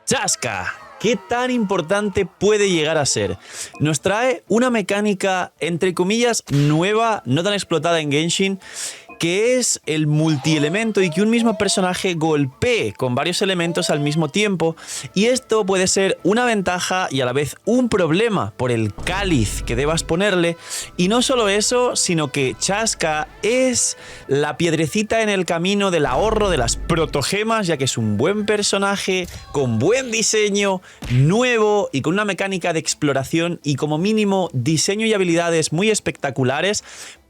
Chaska, ¿qué tan importante puede llegar a ser? Nos trae una mecánica, entre comillas, nueva, no tan explotada en Genshin, que es el multielemento y que un mismo personaje golpee con varios elementos al mismo tiempo, y esto puede ser una ventaja y a la vez un problema por el cáliz que debas ponerle. Y no solo eso, sino que Chaska es la piedrecita en el camino del ahorro de las protogemas, ya que es un buen personaje con buen diseño, nuevo y con una mecánica de exploración y como mínimo diseño y habilidades muy espectaculares.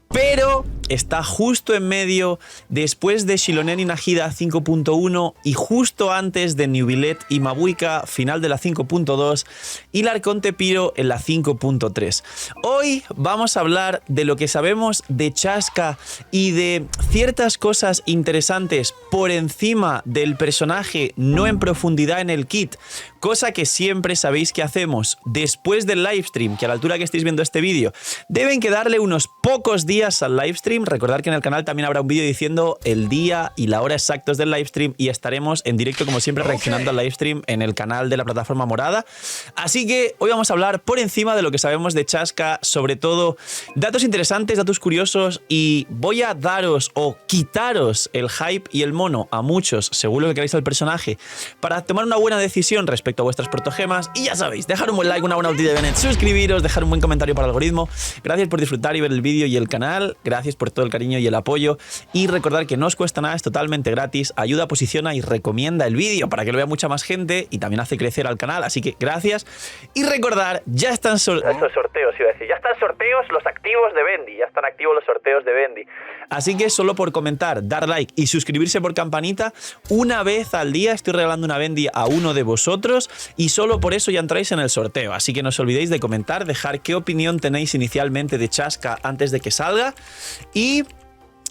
Pero está justo en medio, después de Xilonen y Nahida 5.1 y justo antes de Neuvillette y Mabuika, final de la 5.2, y Larconte Piro en la 5.3. Hoy vamos a hablar de lo que sabemos de Chaska y de ciertas cosas interesantes por encima del personaje, no en profundidad en el kit, cosa que siempre sabéis que hacemos después del livestream, que a la altura que estéis viendo este vídeo deben quedarle unos pocos días al livestream. Recordad que en el canal también habrá un vídeo diciendo el día y la hora exactos del livestream y estaremos en directo como siempre reaccionando al livestream en el canal de la plataforma morada. Así que hoy vamos a hablar por encima de lo que sabemos de Chaska, sobre todo datos interesantes, datos curiosos, y voy a daros o quitaros el hype y el mono a muchos según lo que queráis al personaje para tomar una buena decisión respecto a vuestras protogemas. Y ya sabéis, dejar un buen like, una buena ulti de Bennett, suscribiros, dejar un buen comentario para el algoritmo. Gracias por disfrutar y ver el vídeo y el canal. Gracias por todo el cariño y el apoyo, y recordad que no os cuesta nada, es totalmente gratis, ayuda, posiciona y recomienda el vídeo para que lo vea mucha más gente y también hace crecer al canal, así que gracias. Y recordad, ya están sorteos, iba a decir, ya están sorteos los activos de Bendy, ya están activos los sorteos de Bendy, así que solo por comentar, dar like y suscribirse por campanita, una vez al día estoy regalando una Bendy a uno de vosotros y solo por eso ya entráis en el sorteo, así que no os olvidéis de comentar, dejar qué opinión tenéis inicialmente de Chaska antes de que salga. Y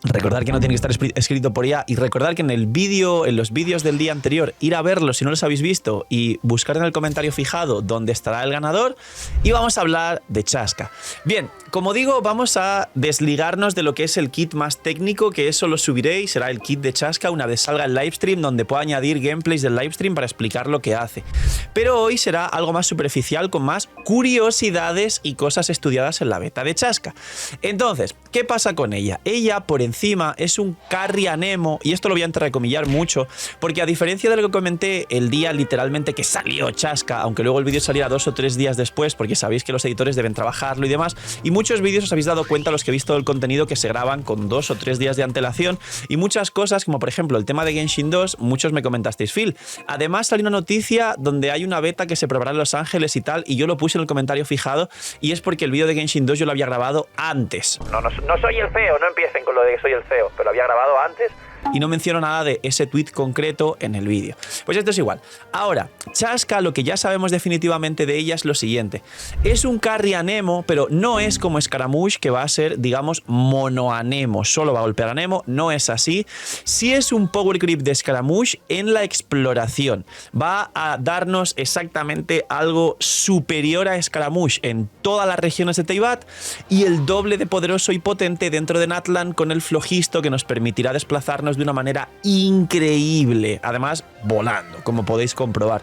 recordad que no tiene que estar escrito por IA, y recordad que en el vídeo, en los vídeos del día anterior, ir a verlos si no los habéis visto y buscar en el comentario fijado donde estará el ganador, y vamos a hablar de Chaska. Bien, como digo, vamos a desligarnos de lo que es el kit más técnico, que eso lo subiré y será el kit de Chaska una vez salga el livestream, donde puedo añadir gameplays del livestream para explicar lo que hace. Pero hoy será algo más superficial, con más curiosidades y cosas estudiadas en la beta de Chaska. Entonces, ¿qué pasa con ella? Ella, por encima, es un carry anemo, y esto lo voy a entrecomillar mucho, porque a diferencia de lo que comenté el día literalmente que salió Chaska, aunque luego el vídeo saliera 2 o 3 días después, porque sabéis que los editores deben trabajarlo y demás, y muchos vídeos os habéis dado cuenta, los que he visto el contenido, que se graban con 2 o 3 días de antelación, y muchas cosas, como por ejemplo el tema de Genshin 2, muchos me comentasteis, Phil, además salió una noticia donde hay una beta que se probará en Los Ángeles y tal, y yo lo puse en el comentario fijado, y es porque el vídeo de Genshin 2 yo lo había grabado antes. No soy el feo, no empiecen con lo de que soy el feo, pero lo había grabado antes y no menciono nada de ese tweet concreto en el vídeo. Pues esto es igual. Ahora, Chaska, lo que ya sabemos definitivamente de ella es lo siguiente. Es un carry anemo, pero no es como Scaramouche, que va a ser, digamos, mono anemo. Solo va a golpear anemo, no es así. Sí es un power creep de Scaramouche en la exploración. Va a darnos exactamente algo superior a Scaramouche en todas las regiones de Teyvat, y el doble de poderoso y potente dentro de Natlan, con el flojisto que nos permitirá desplazarnos de una manera increíble, además volando, como podéis comprobar.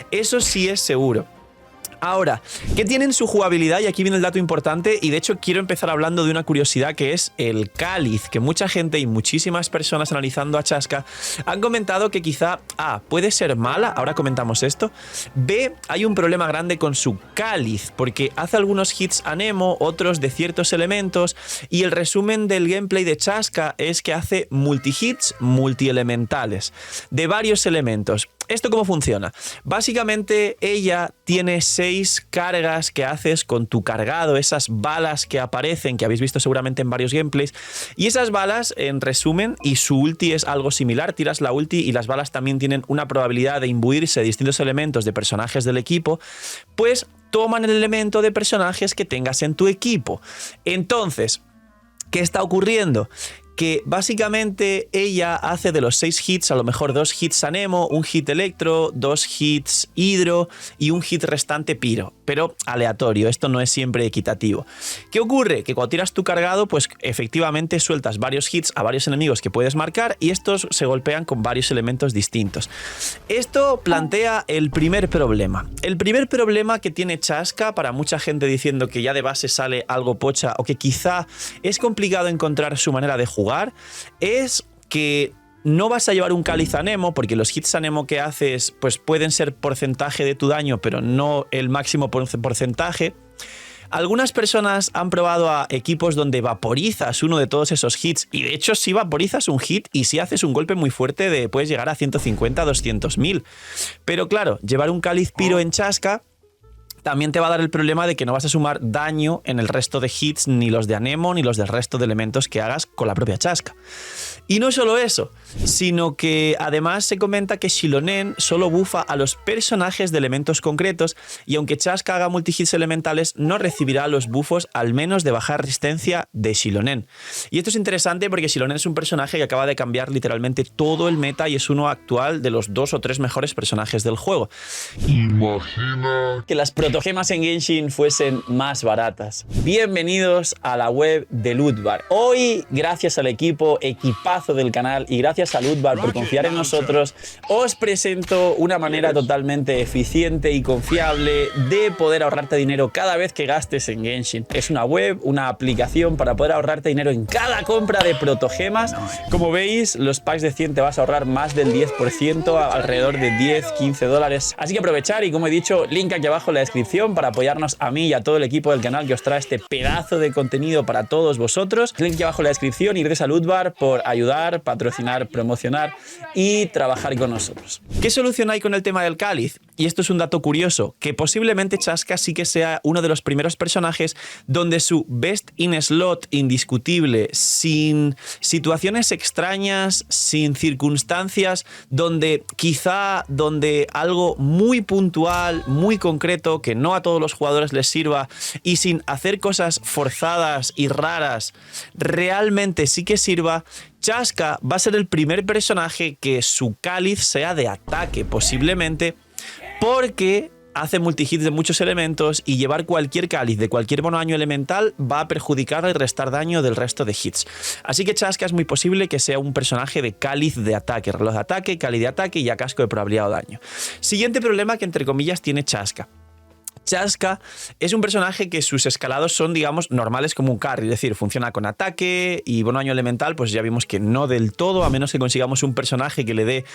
Eso sí es seguro. Ahora, ¿qué tiene en su jugabilidad? Y aquí viene el dato importante, y de hecho quiero empezar hablando de una curiosidad, que es el cáliz, que mucha gente y muchísimas personas analizando a Chaska han comentado que quizá A, puede ser mala, ahora comentamos esto, B, hay un problema grande con su cáliz, porque hace algunos hits anemo, otros de ciertos elementos, y el resumen del gameplay de Chaska es que hace multi-hits multi-elementales, de varios elementos. ¿Esto cómo funciona? Básicamente ella tiene 6 cargas que haces con tu cargado, esas balas que aparecen, que habéis visto seguramente en varios gameplays, y esas balas, en resumen, y su ulti es algo similar, tiras la ulti y las balas también tienen una probabilidad de imbuirse de distintos elementos de personajes del equipo, pues toman el elemento de personajes que tengas en tu equipo. Entonces, ¿qué está ocurriendo? que básicamente ella hace de los 6 hits a lo mejor 2 hits Anemo, un hit Electro, 2 hits Hidro y un hit restante Pyro, pero aleatorio, esto no es siempre equitativo. ¿Qué ocurre? Que cuando tiras tu cargado, pues efectivamente sueltas varios hits a varios enemigos que puedes marcar y estos se golpean con varios elementos distintos. Esto plantea el primer problema. El primer problema que tiene Chasca, para mucha gente diciendo que ya de base sale algo pocha o que quizá es complicado encontrar su manera de jugar, es que no vas a llevar un cáliz Anemo, porque los hits Anemo que haces pues pueden ser porcentaje de tu daño, pero no el máximo porcentaje. Algunas personas han probado a equipos donde vaporizas uno de todos esos hits, y de hecho si vaporizas un hit y si haces un golpe muy fuerte puedes llegar a 150, 200.000. Pero claro, llevar un cáliz Pyro en Chasca también te va a dar el problema de que no vas a sumar daño en el resto de hits, ni los de Anemo, ni los del resto de elementos que hagas con la propia Chasca. Y no solo eso, sino que además se comenta que Xilonen solo bufa a los personajes de elementos concretos, y aunque Chasca haga multihits elementales, no recibirá los bufos al menos de baja resistencia de Xilonen. Y esto es interesante porque Xilonen es un personaje que acaba de cambiar literalmente todo el meta y es uno actual de los 2 o 3 mejores personajes del juego. Imagina que las protogemas en Genshin fuesen más baratas. Bienvenidos a la web de Lootbar. Hoy, gracias al equipazo del canal y gracias a Lootbar por confiar en nosotros, os presento una manera totalmente eficiente y confiable de poder ahorrarte dinero cada vez que gastes en Genshin. Es una web, una aplicación para poder ahorrarte dinero en cada compra de protogemas. Como veis, los packs de 100 te vas a ahorrar más del 10%, alrededor de 10, 15 dólares. Así que aprovechar, y como he dicho, link aquí abajo en la descripción para apoyarnos a mí y a todo el equipo del canal que os trae este pedazo de contenido para todos vosotros. Link aquí abajo en la descripción, y gracias a Lootbar por ayudar, patrocinar, promocionar y trabajar con nosotros. ¿Qué solución hay con el tema del cáliz? Y esto es un dato curioso, que posiblemente Chasca sí que sea uno de los primeros personajes donde su best in slot indiscutible, sin situaciones extrañas, sin circunstancias, donde algo muy puntual, muy concreto, que no a todos los jugadores les sirva, y sin hacer cosas forzadas y raras, realmente sí que sirva. Chasca va a ser el primer personaje que su cáliz sea de ataque, posiblemente, porque hace multihits de muchos elementos, y llevar cualquier cáliz de cualquier daño elemental va a perjudicar y restar daño del resto de hits. Así que Chasca es muy posible que sea un personaje de cáliz de ataque, reloj de ataque, cáliz de ataque y ya casco de probabilidad o daño. Siguiente problema que entre comillas tiene Chasca. Chasca es un personaje que sus escalados son, digamos, normales como un carry, es decir, funciona con ataque y bono daño elemental, pues ya vimos que no del todo, a menos que consigamos un personaje que le dé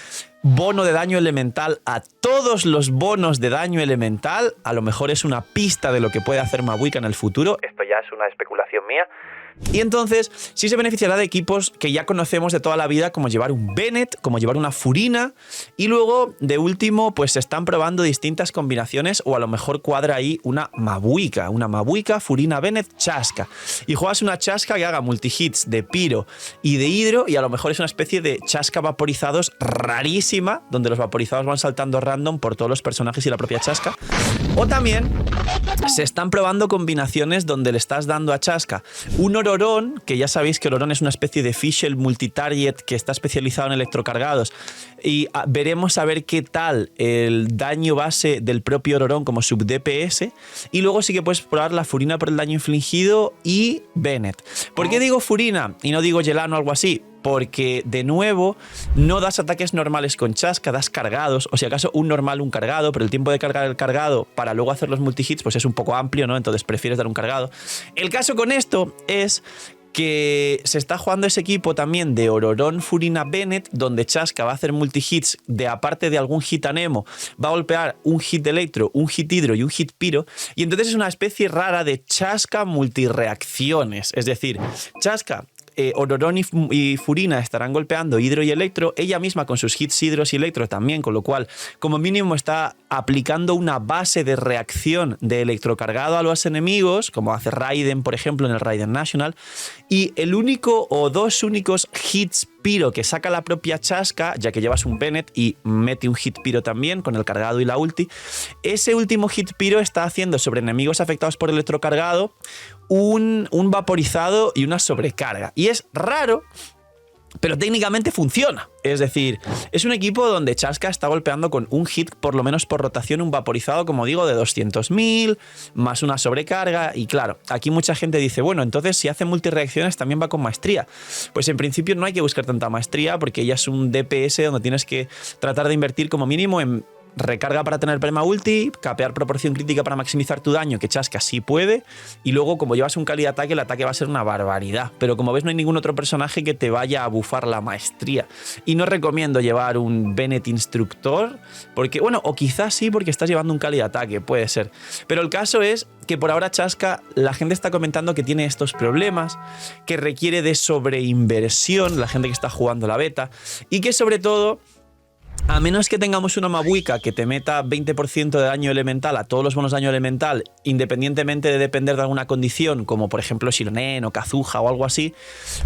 bono de daño elemental a todos los bonos de daño elemental. A lo mejor es una pista de lo que puede hacer Mabuika en el futuro. Esto ya es una especulación mía. Y entonces sí se beneficiará de equipos que ya conocemos de toda la vida, como llevar un Bennett, como llevar una Furina, y luego de último pues se están probando distintas combinaciones, o a lo mejor cuadra ahí una Mabuika, Furina, Bennett, Chasca, y juegas una Chasca que haga multihits de Pyro y de Hidro, y a lo mejor es una especie de Chasca vaporizados rarísima, donde los vaporizados van saltando random por todos los personajes y la propia Chasca. O también se están probando combinaciones donde le estás dando a Chasca un Ororón, que ya sabéis que Ororón es una especie de Fischl multitarget que está especializado en electrocargados, y veremos a ver qué tal el daño base del propio Ororón como sub DPS, y luego sí que puedes probar la Furina por el daño infligido y Bennett. ¿Por qué digo Furina y no digo Yelan o algo así? Porque, de nuevo, no das ataques normales con Chasca, das cargados, o si acaso un normal, un cargado, pero el tiempo de cargar el cargado para luego hacer los multihits pues es un poco amplio, ¿no? Entonces prefieres dar un cargado. El caso con esto es que se está jugando ese equipo también de Ororón, Furina, Bennett, donde Chasca va a hacer multihits de, aparte de algún hit Anemo, va a golpear un hit Electro, un hit Hidro y un hit Pyro, y entonces es una especie rara de Chasca multireacciones, es decir, Chasca... Ororón y Furina estarán golpeando Hidro y Electro, ella misma con sus hits Hidros y Electro también, con lo cual como mínimo está aplicando una base de reacción de electrocargado a los enemigos, como hace Raiden, por ejemplo, en el Raiden National, y el único o dos únicos hits Pyro que saca la propia Chasca, ya que llevas un Bennett y mete un hit Pyro también con el cargado y la ulti, ese último hit Pyro está haciendo sobre enemigos afectados por electrocargado un vaporizado y una sobrecarga. Y es raro pero técnicamente funciona. Es decir, es un equipo donde Chaska está golpeando con un hit, por lo menos por rotación, un vaporizado, como digo, de 200.000, más una sobrecarga. Y claro, aquí mucha gente dice, bueno, entonces si hace multireacciones también va con maestría. Pues en principio no hay que buscar tanta maestría, porque ya es un DPS donde tienes que tratar de invertir como mínimo en recarga para tener perma ulti, capear proporción crítica para maximizar tu daño, que Chaska sí puede, y luego como llevas un Kali ataque, el ataque va a ser una barbaridad, pero como ves no hay ningún otro personaje que te vaya a bufar la maestría, y no recomiendo llevar un Bennett Instructor, porque bueno, o quizás sí porque estás llevando un Kali ataque, puede ser, pero el caso es que por ahora Chaska, la gente está comentando que tiene estos problemas, que requiere de sobreinversión, la gente que está jugando la beta, y que sobre todo, a menos que tengamos una Mabuika que te meta 20% de daño elemental a todos los bonos de daño elemental, independientemente de depender de alguna condición, como por ejemplo Xilonen o Kazuha o algo así,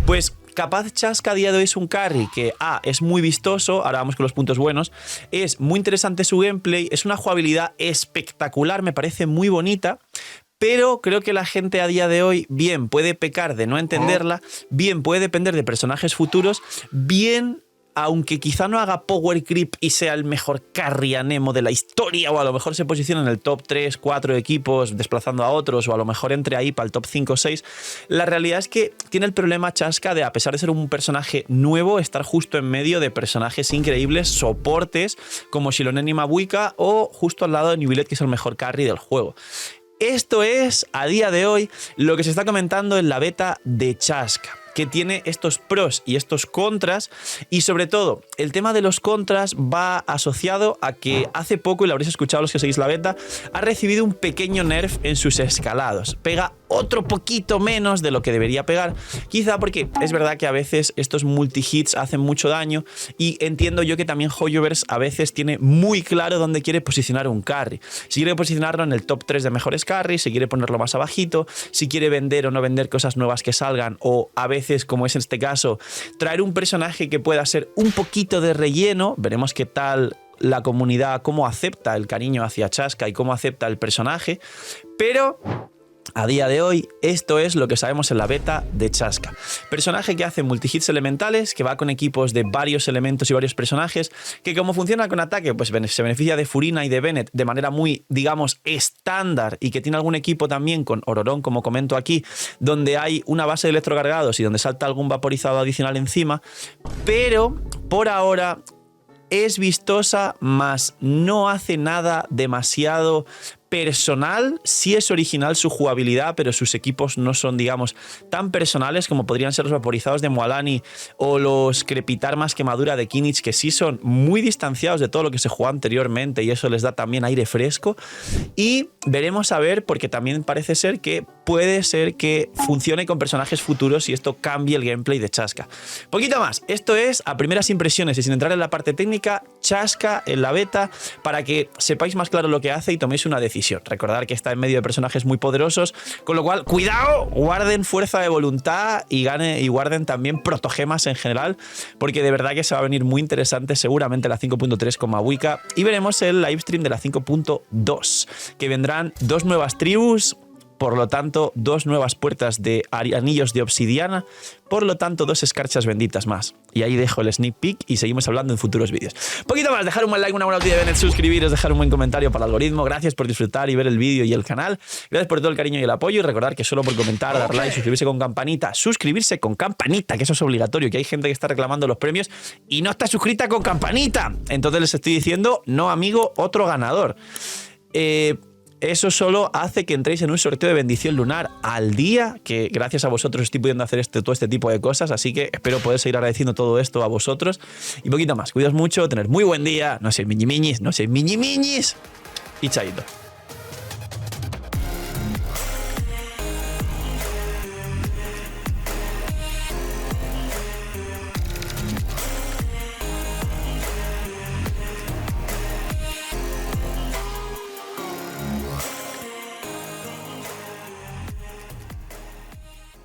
pues capaz Chaska a día de hoy es un carry que es muy vistoso, ahora vamos con los puntos buenos, es muy interesante su gameplay, es una jugabilidad espectacular, me parece muy bonita, pero creo que la gente a día de hoy bien puede pecar de no entenderla, bien puede depender de personajes futuros, bien, aunque quizá no haga power creep y sea el mejor carry anemo de la historia, o a lo mejor se posiciona en el top 3, 4 equipos desplazando a otros, o a lo mejor entre ahí para el top 5 o 6, la realidad es que tiene el problema Chaska de, a pesar de ser un personaje nuevo, estar justo en medio de personajes increíbles, soportes como Xilonen y Mabuika, o justo al lado de Neuvillette, que es el mejor carry del juego. Esto es, a día de hoy, lo que se está comentando en la beta de Chaska, que tiene estos pros y estos contras, y sobre todo el tema de los contras va asociado a que hace poco, y lo habréis escuchado los que seguís la beta, ha recibido un pequeño nerf en sus escalados, pega otro poquito menos de lo que debería pegar, quizá porque es verdad que a veces estos multi-hits hacen mucho daño, y entiendo yo que también Hoyoverse a veces tiene muy claro dónde quiere posicionar un carry, si quiere posicionarlo en el top 3 de mejores carries, si quiere ponerlo más abajito, si quiere vender o no vender cosas nuevas que salgan, o a veces, como es en este caso, traer un personaje que pueda ser un poquito de relleno. Veremos qué tal la comunidad, cómo acepta el cariño hacia Chaska y cómo acepta el personaje, pero a día de hoy, esto es lo que sabemos en la beta de Chaska. Personaje que hace multihits elementales, que va con equipos de varios elementos y varios personajes, que como funciona con ataque, pues se beneficia de Furina y de Bennett de manera muy, digamos, estándar, y que tiene algún equipo también con Ororón, como comento aquí, donde hay una base de electrocargados y donde salta algún vaporizado adicional encima, pero por ahora es vistosa, más no hace nada demasiado personal. Sí es original su jugabilidad, pero sus equipos no son, digamos, tan personales como podrían ser los vaporizados de Mualani o los Crepitar más quemadura de Kinich, que sí son muy distanciados de todo lo que se jugó anteriormente, y eso les da también aire fresco. Y veremos a ver, porque también parece ser que puede ser que funcione con personajes futuros y esto cambie el gameplay de Chaska. Poquito más, esto es a primeras impresiones y sin entrar en la parte técnica, Chaska en la beta, para que sepáis más claro lo que hace y toméis una decisión. Recordad que está en medio de personajes muy poderosos, con lo cual, cuidado, guarden fuerza de voluntad y guarden también protogemas en general, porque de verdad que se va a venir muy interesante seguramente la 5.3 con Mabuika, y veremos el livestream de la 5.2, que vendrán 2 nuevas tribus, por lo tanto 2 nuevas puertas de anillos de obsidiana, por lo tanto 2 escarchas benditas más. Y ahí dejo el sneak peek y seguimos hablando en futuros vídeos. Poquito más, dejar un buen like, una buena noticia de Bennett, suscribiros, dejar un buen comentario para el algoritmo. Gracias por disfrutar y ver el vídeo y el canal. Gracias por todo el cariño y el apoyo, y recordar que solo por comentar, dar like, suscribirse con campanita, que eso es obligatorio, que hay gente que está reclamando los premios y no está suscrita con campanita. Entonces les estoy diciendo, no amigo, otro ganador. Eso solo hace que entréis en un sorteo de bendición lunar al día, que gracias a vosotros estoy pudiendo hacer todo este tipo de cosas, así que espero poder seguir agradeciendo todo esto a vosotros. Y poquito más, cuidaos mucho, tener muy buen día, no seáis miñimiñis, y chaito.